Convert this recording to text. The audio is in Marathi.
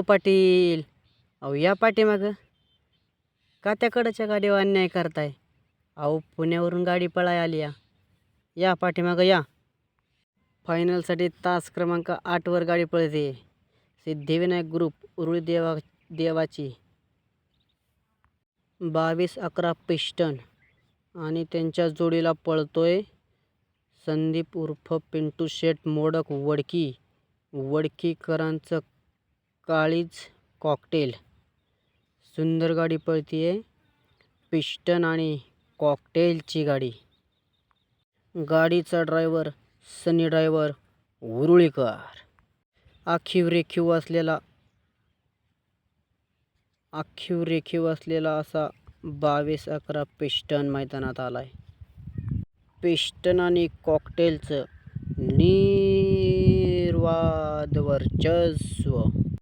पाटील, अहो या पाठीमागं. का त्याकडच्या गाडीवर अन्याय करताय? अहो पुण्यावरून गाडी पळाय आली या पाठीमागं या. फायनलसाठी तास क्रमांक 8वर गाडी पळते. सिद्धिविनायक ग्रुप उरुळी देवाची 22-11 पिस्टन आणि त्यांच्या जोडीला पळतोय संदीप उर्फ पिंटू शेठ मोडक वडकीकरांचं काळीज कॉकटेल. सुंदर गाडी पळतीये, पिस्टन आणि कॉकटेलची गाडी. गाडीचा ड्रायव्हर सनी ड्रायव्हर उरुळीकर. आखीव रेखीव असलेला असा 22-11 पिस्टन मैदानात आलाय. पिस्टन आणि कॉकटेलचं निर्वाद वर्चस्व.